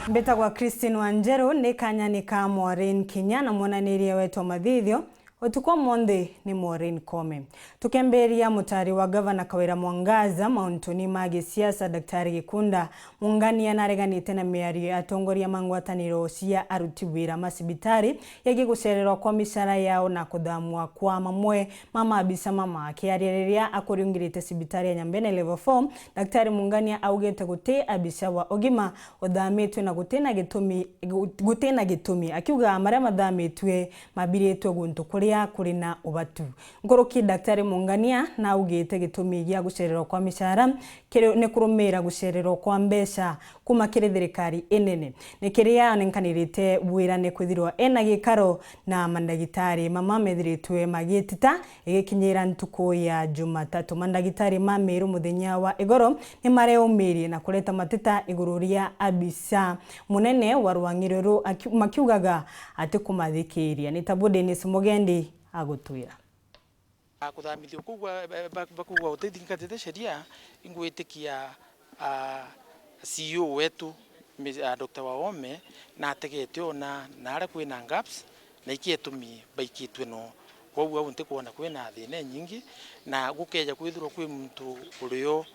Mbetagwa Christine Wanjeru ni kanyani ka Maureen Kinya na mwananiria wetu mathithio utukwa monde ni Maureen Kome. Tukemberia mutari wa gavana Kawira Mwangaza mauntuni magi siasa Daktari Gikunda mungania nareganite na miario atongoria mangwataniro cia aruti wira masibitari yagi gucererwa kwa mishara yao na kuthamua kwa mamwe MAABICA akiariria akuriungirite sibitari ya Nyambene level 4 Daktari Mungania augete gute abisha wa Ûgima uthamitwe na gutena gitumi akiuga maria mathamitwe mabiritwe guntu kuri na ubatu ngoroki Daktari Mungania na ugite gitumi gya gucererwa kwa mishara kire ne kurumira gucererwa kwa mbeca kuma kire thirikari enene ne kiria nenkanirite bwirane kwithirwa ena gikaro na mandagitari methiritwe magitita igikinyira ntuko ya Jumatatu mandagitari ma MERU muthenya wa igoro ni mareumirie na kuleta mateta igururia abisa munene wa Rwang'iruru makiugaga ati kumathikiria ni tabude ni Mugendi agutwira kuthamithio kuuga utithingate sheria ingwitikia CEO wetu Dr. Waome na ategete ona nare kwina gaps na ikietumi baikitwe no kwa unte kuona kwina thine nyingi na gukeja kwithirwa kwi muntu urio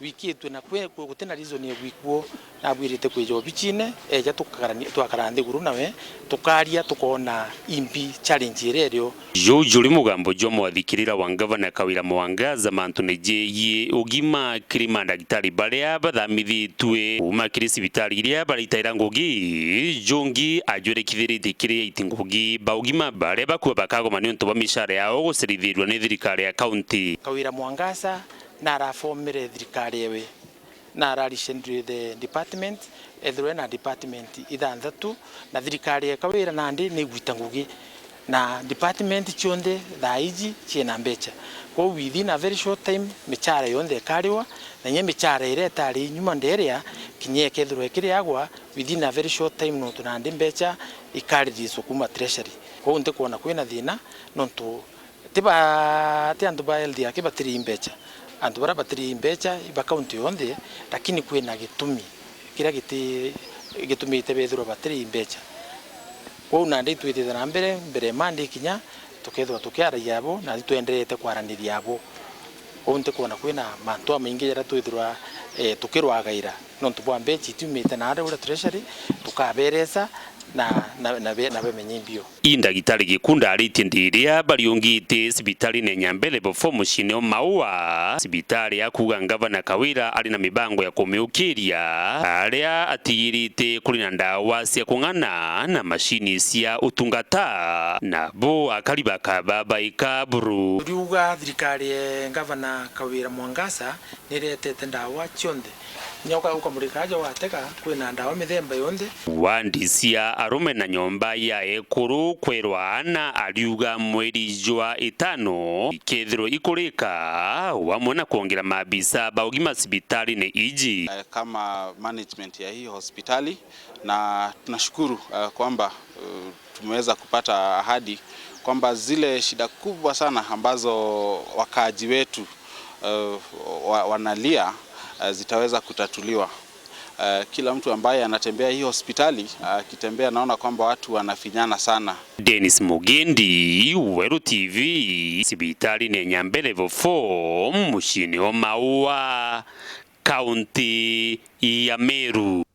wikitwe na kwe gutena reason ya wikuo na bwirite kwijo bichine eja tukakarande guru nawe tukaria tukona imbi challenge irerio juri mugambo jo mwathikirira wa gavana Kawira Mwangaza mantuneje Ûgima kirima ndagitari baria bathambithitwe uma kiri sibitari iria baritaira NGUGI jongi ajwerekithirite kiri itingugi ba Ûgima baria bakuwa bakagoma ni untu ba mishara yao gucerithirwa ni thirikari ya kaunti. Kawira Mwangaza nara formere thirikari ewe nara recently the department ethwe na department ithanthatu na thirikari ya Kawira nandi ni gwita NGUGI na department chonde thaiji chena mbeca kwa within a very short time michara yonde kariwa na nye michara ireta ari nyuma nderia kinyeke thurwe kiriagwa within a very short time no tunandi mbeca ikaririswo kuma treasury kwa unte kuona kwina thina nontu tiba andu ba health yake batiri mbeca andu bara batiri mbeca iba county yonde lakini kwina gitumi kira gitumi tebethurwa batiri mbeca kwa unande twithe na mbere mandi kinya tukethwa tukiara yabo na tuenderete kwaraniria yabo onte kuona kwina mantu maingi yara twithurwa tukirwagaira no tubwa mbeca itumite na ura treasury tukaberesa na bemenye mbio Ndagitari Gikunda aritie ndiria bariungite sibitari ne Nyambene level 4 mucine maua sibitari ya KUUGA gavana Kawira ari na mibango ya kumiukiria aria atigirite kuri na ndawa cia kung'ana na mashini cia utungata na bo akariba kababaika buru riuga thirikari gavana Kawira Mwangaza niretete ndawa chonde nyoka ukamurikaja wateka kwina ndawa mithemba yonde wandisia arume na nyomba ya ekuru kwerwana ariuga mweri jwa 5 ikethiro ikurika wamwe na kuongera MAABICA ba Ûgima sibitari ne iji kama management ya hii hospitali na tunashukuru kwamba tumeweza kupata ahadi kwamba zile shida kubwa sana ambazo wakaaji wetu wanalia zitaweza kutatuliwa. Kila mtu ambaye anatembea hii hospitali akitembea naona kwamba watu wanafinyana sana. Dennis Mugendi, WERU TV, sibitari ne Nyambene level 4 mushini wa maua kaunti ya Meru.